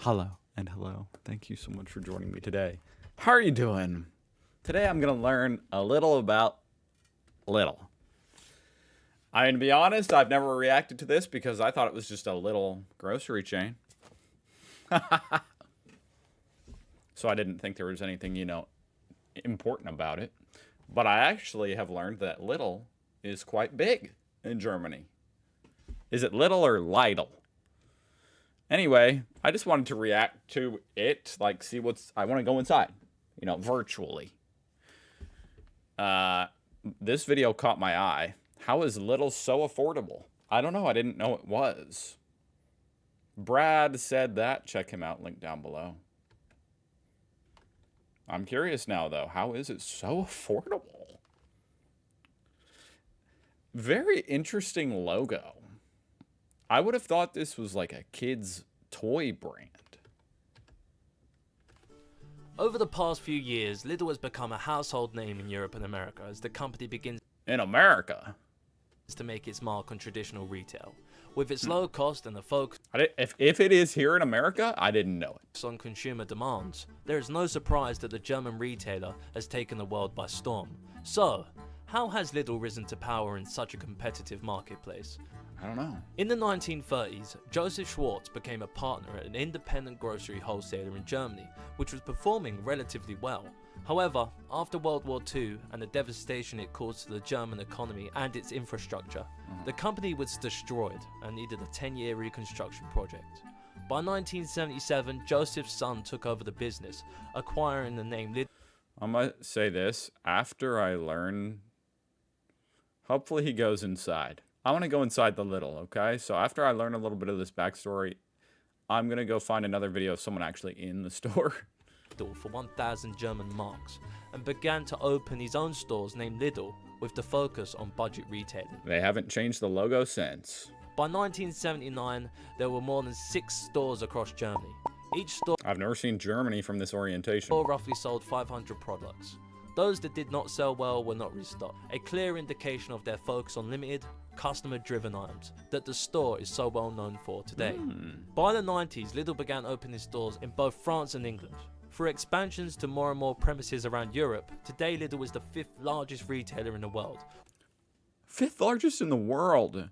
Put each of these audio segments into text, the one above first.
Hello and hello. Thank you so much for joining me today. How are you doing? Today I'm going to learn a little about Lidl. To be honest, I've never reacted to this because I thought it was just a little grocery chain. So I didn't think there was anything, important about it. But I actually have learned that Lidl is quite big in Germany. Is it Lidl or Lidl? Anyway, I just wanted to react to it, see I want to go inside, virtually. This video caught my eye. How is Lidl so affordable? I don't know. I didn't know it was. Brad said that. Check him out. Link down below. I'm curious now, though. How is it so affordable? Very interesting logo. I would have thought this was like a kid's toy brand. Over the past few years, Lidl has become a household name in Europe and America as the company begins in America to make its mark on traditional retail. With its low cost and the focus if it is here in America, I didn't know it. On consumer demands, there is no surprise that the German retailer has taken the world by storm. So, how has Lidl risen to power in such a competitive marketplace? I don't know. In the 1930s, Joseph Schwartz became a partner at an independent grocery wholesaler in Germany, which was performing relatively well. However, after World War II and the devastation it caused to the German economy and its infrastructure, the company was destroyed and needed a 10-year reconstruction project. By 1977, Joseph's son took over the business, acquiring the name Lidl. I'm going to say this, after I learn, hopefully he goes inside. I want to go inside the Lidl, okay? So after I learn a little bit of this backstory, I'm going to go find another video of someone actually in the store. For 1,000 German marks and began to open his own stores named Lidl with the focus on budget retailing. They haven't changed the logo since. By 1979, there were more than 6 stores across Germany. Each store I've never seen Germany from this orientation. Roughly sold 500 products. Those that did not sell well were not restocked, a clear indication of their focus on limited, customer-driven items that the store is so well known for today. By the 90s, Lidl began opening stores in both France and England. Through expansions to more and more premises around Europe, today Lidl is the 5th largest retailer in the world. 5th largest in the world?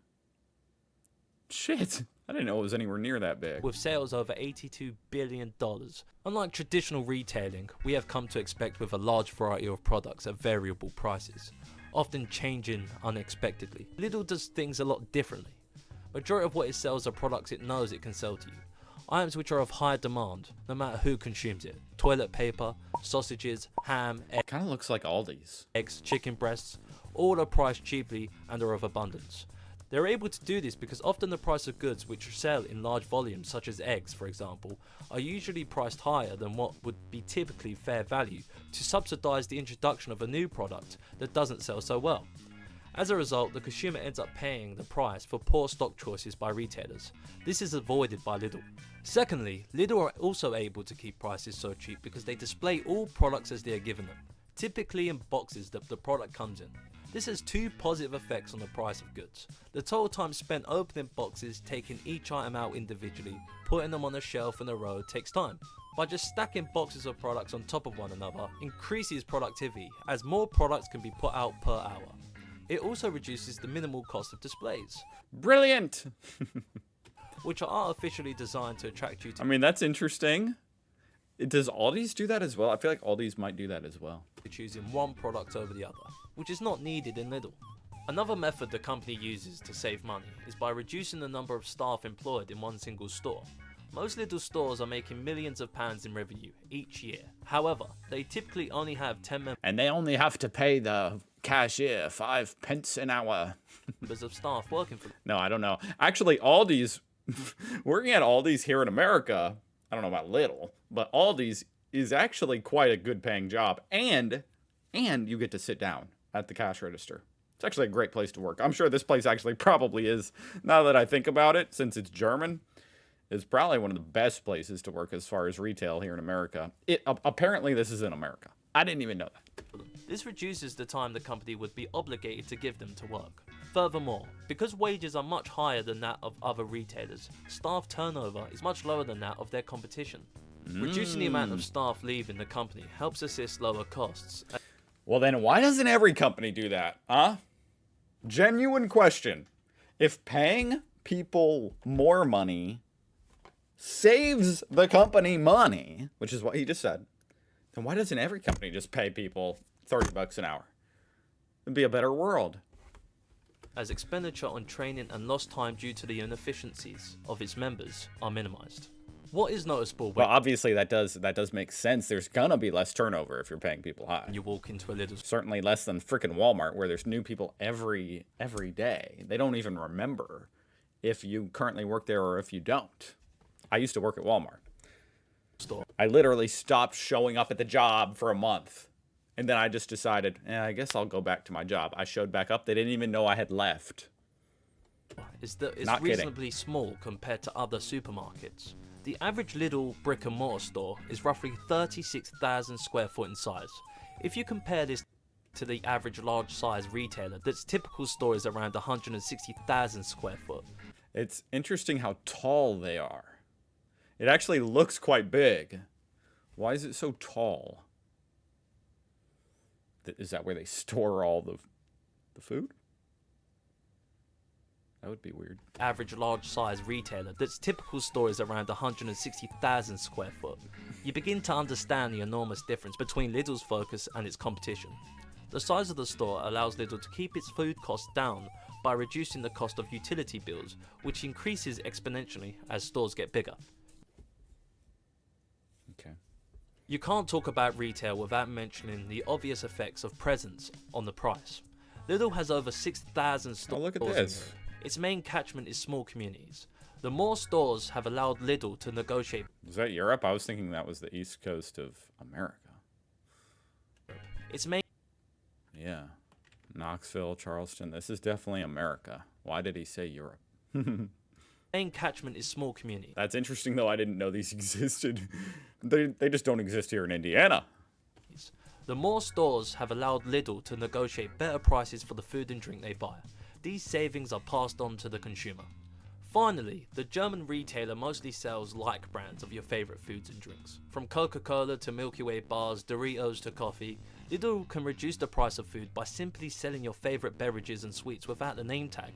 Shit, I didn't know it was anywhere near that big. With sales over $82 billion. Unlike traditional retailing, we have come to expect with a large variety of products at variable prices, often changing unexpectedly. Lidl does things a lot differently. Majority of what it sells are products it knows it can sell to you. Items which are of high demand, no matter who consumes it. Toilet paper, sausages, ham, eggs. Kind of looks like Aldi's. Eggs, chicken breasts, all are priced cheaply and are of abundance. They're able to do this because often the price of goods which sell in large volumes, such as eggs for example, are usually priced higher than what would be typically fair value to subsidize the introduction of a new product that doesn't sell so well. As a result, the consumer ends up paying the price for poor stock choices by retailers. This is avoided by Lidl. Secondly, Lidl are also able to keep prices so cheap because they display all products as they are given them, typically in boxes that the product comes in. This has 2 positive effects on the price of goods. The total time spent opening boxes, taking each item out individually, putting them on a shelf in a row takes time. By just stacking boxes of products on top of one another, increases productivity as more products can be put out per hour. It also reduces the minimal cost of displays. Brilliant! Which are artificially designed to attract you to... I mean, that's interesting. Does Aldi's do that as well? I feel like Aldi's might do that as well. Choosing one product over the other, which is not needed in Lidl. Another method the company uses to save money is by reducing the number of staff employed in one single store. Most Lidl stores are making millions of pounds in revenue each year. However, they typically only have 10 members. And they only have to pay the cashier 5 pence an hour. Members of staff working for them. No, I don't know. Actually, Aldi's, working at Aldi's here in America, I don't know about Lidl, but Aldi's is actually quite a good paying job. And you get to sit down at the cash register. It's actually a great place to work. I'm sure this place actually probably is, now that I think about it, since it's German, is probably one of the best places to work as far as retail here in America. Apparently this is in America. I didn't even know that. This reduces the time the company would be obligated to give them to work. Furthermore, because wages are much higher than that of other retailers, staff turnover is much lower than that of their competition. Reducing the amount of staff leaving the company helps assist lower costs. Well, then why doesn't every company do that, huh? Genuine question. If paying people more money saves the company money, which is what he just said, then why doesn't every company just pay people $30 an hour? It'd be a better world. As expenditure on training and lost time due to the inefficiencies of its members are minimized. What is noticeable Well, when obviously that does make sense. There's gonna be less turnover if you're paying people high. you walk into a Lidl Certainly less than frickin' Walmart, where there's new people every day. They don't even remember if you currently work there or if you don't. I used to work at Walmart. store? I literally stopped showing up at the job for a month. And then I just decided, I guess I'll go back to my job. I showed back up. They didn't even know I had left. Is Not kidding. reasonably small compared to other supermarkets. The average Lidl brick and mortar store is roughly 36,000 square foot in size. If you compare this to the average large size retailer, that's typical store is around 160,000 square foot. It's interesting how tall they are. It actually looks quite big. Why is it so tall? Is that where they store all the food? That would be weird. Average large size retailer, that's typical store is around 160,000 square foot. You begin to understand the enormous difference between Lidl's focus and its competition. The size of the store allows Lidl to keep its food costs down by reducing the cost of utility bills, which increases exponentially as stores get bigger. Okay. You can't talk about retail without mentioning the obvious effects of presence on the price. Lidl has over 6,000 stores. Oh, look at in this. Europe. Its main catchment is small communities. The more stores have allowed Lidl to negotiate. Is that Europe? I was thinking that was the east coast of America. Its main Yeah. Knoxville, Charleston. This is definitely America. Why did he say Europe? catchment is small communities. That's interesting, though. I didn't know these existed. They just don't exist here in Indiana. The more stores have allowed Lidl to negotiate better prices for the food and drink they buy. These savings are passed on to the consumer. Finally, the German retailer mostly sells like brands of your favorite foods and drinks. From Coca-Cola to Milky Way bars, Doritos to coffee, Lidl can reduce the price of food by simply selling your favorite beverages and sweets without the name tag.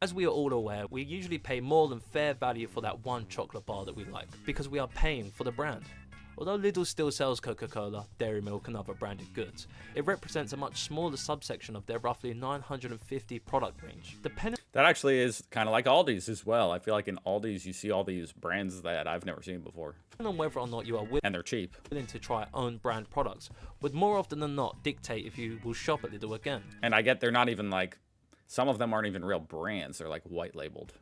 As we are all aware, we usually pay more than fair value for that one chocolate bar that we like, because we are paying for the brand. Although Lidl still sells Coca-Cola, Dairy Milk and other branded goods, it represents a much smaller subsection of their roughly 950 product range. That actually is kind of like Aldi's as well. I feel like in Aldi's you see all these brands that I've never seen before. Depending on whether or not you are And they're cheap. willing to try own brand products, would more often than not dictate if you will shop at Lidl again. And I get they're not even like, some of them aren't even real brands. They're like white labeled.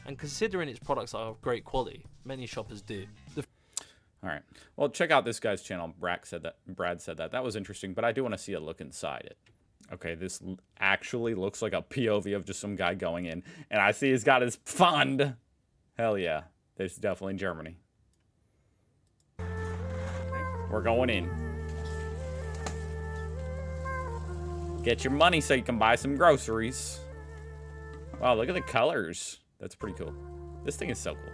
And considering its products are of great quality, many shoppers do. All right. Well, check out this guy's channel. Brad said that. That was interesting, but I do want to see a look inside it. Okay, this actually looks like a POV of just some guy going in. And I see he's got his fund. Hell yeah. This is definitely Germany. We're going in. Get your money so you can buy some groceries. Wow, look at the colors. That's pretty cool. This thing is so cool.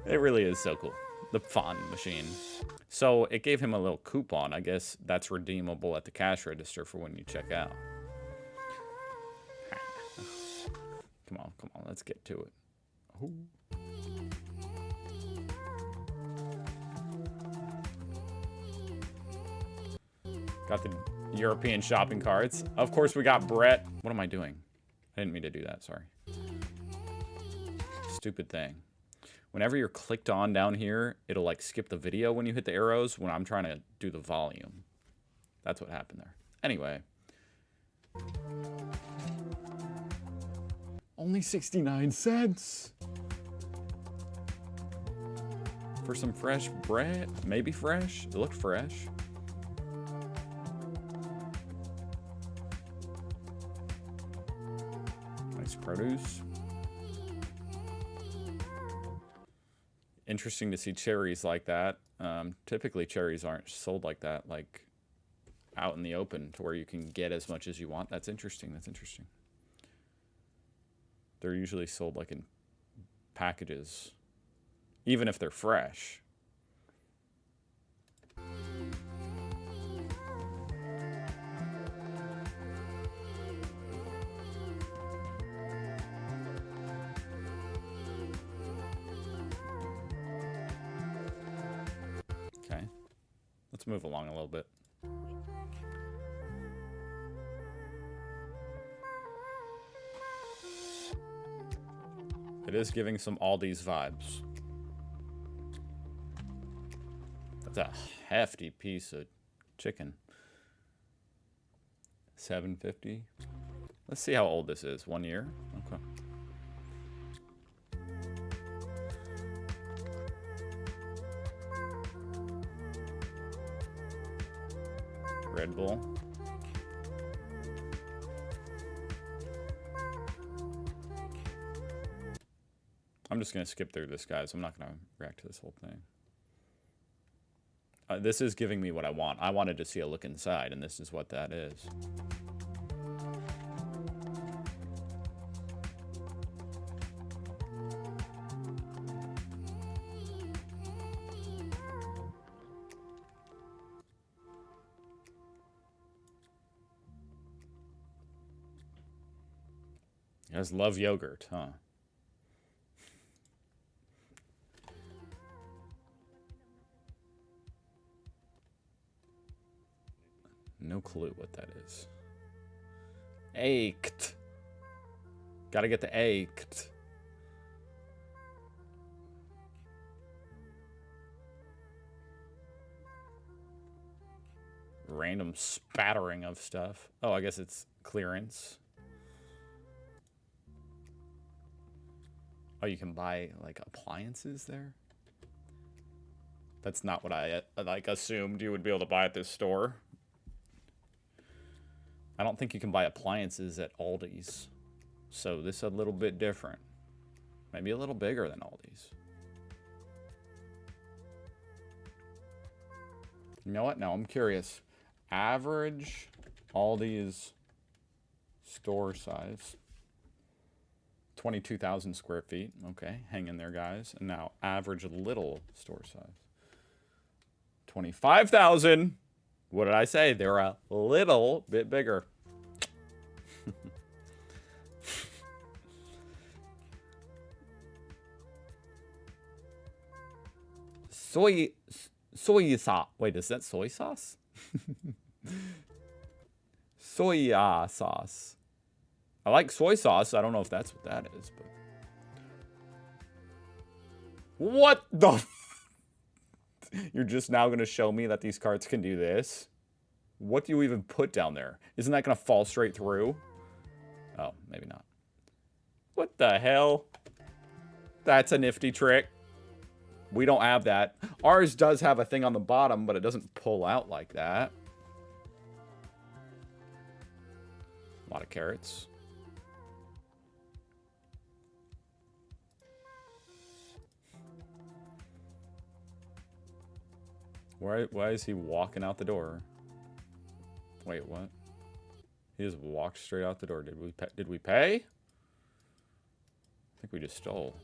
It really is so cool. The font machine. So it gave him a little coupon. I guess that's redeemable at the cash register for when you check out. Come on. Let's get to it. Ooh. Got the European shopping carts. Of course, we got Brett. What am I doing? I didn't mean to do that. Sorry. Stupid thing. Whenever you're clicked on down here, it'll like skip the video when you hit the arrows when I'm trying to do the volume. That's what happened there. Anyway. Only 69 cents. For some fresh bread. Maybe fresh. It looked fresh. Nice produce. Interesting to see cherries like that. Typically cherries aren't sold like that. Like out in the open to where you can get as much as you want. That's interesting. That's interesting. They're usually sold like in packages, even if they're fresh. Okay, let's move along a little bit. It is giving some Aldi's vibes. That's a hefty piece of chicken. $7.50. Let's see how old this is. 1 year? Okay. Red Bull. I'm just going to skip through this, guys. I'm not going to react to this whole thing. This is giving me what I want. I wanted to see a look inside, and this is what that is. You guys love yogurt, huh? No clue what that is. Ached. Gotta get the ached. Random spattering of stuff. Oh, I guess it's clearance. Oh, you can buy like appliances there? That's not what I like assumed you would be able to buy at this store. I don't think you can buy appliances at Aldi's. So this is a little bit different. Maybe a little bigger than Aldi's. You know what? No, I'm curious. Average Aldi's store size. 22,000 square feet. Okay, hang in there, guys. And now average Lidl store size. 25,000. What did I say? They're a little bit bigger. Soy sauce. Wait, is that soy sauce? Soya sauce. I like soy sauce. I don't know if that's what that is, but what the? You're just now going to show me that these carts can do this? What do you even put down there? Isn't that going to fall straight through? Oh, maybe not. What the hell? That's a nifty trick. We don't have that. Ours does have a thing on the bottom, but it doesn't pull out like that. A lot of carrots. Why is he walking out the door? Wait, what? He just walked straight out the door. Did we pay? I think we just stole.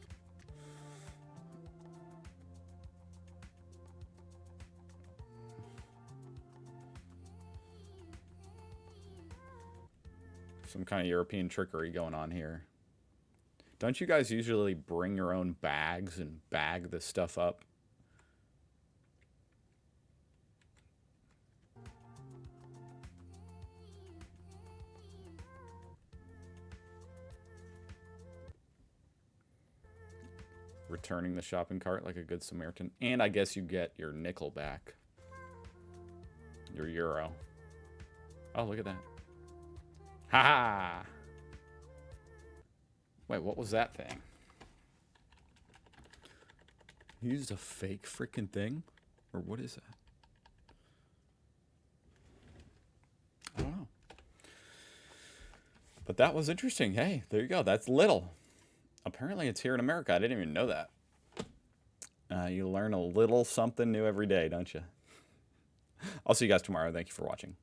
Some kind of European trickery going on here. Don't you guys usually bring your own bags and bag the stuff up? Returning the shopping cart like a good Samaritan. And I guess you get your nickel back. Your euro. Oh, look at that. Ha ha! Wait, what was that thing? He used a fake freaking thing? Or what is that? I don't know. But that was interesting. Hey, there you go. That's Lidl. Apparently it's here in America. I didn't even know that. You learn a little something new every day, don't you? I'll see you guys tomorrow. Thank you for watching.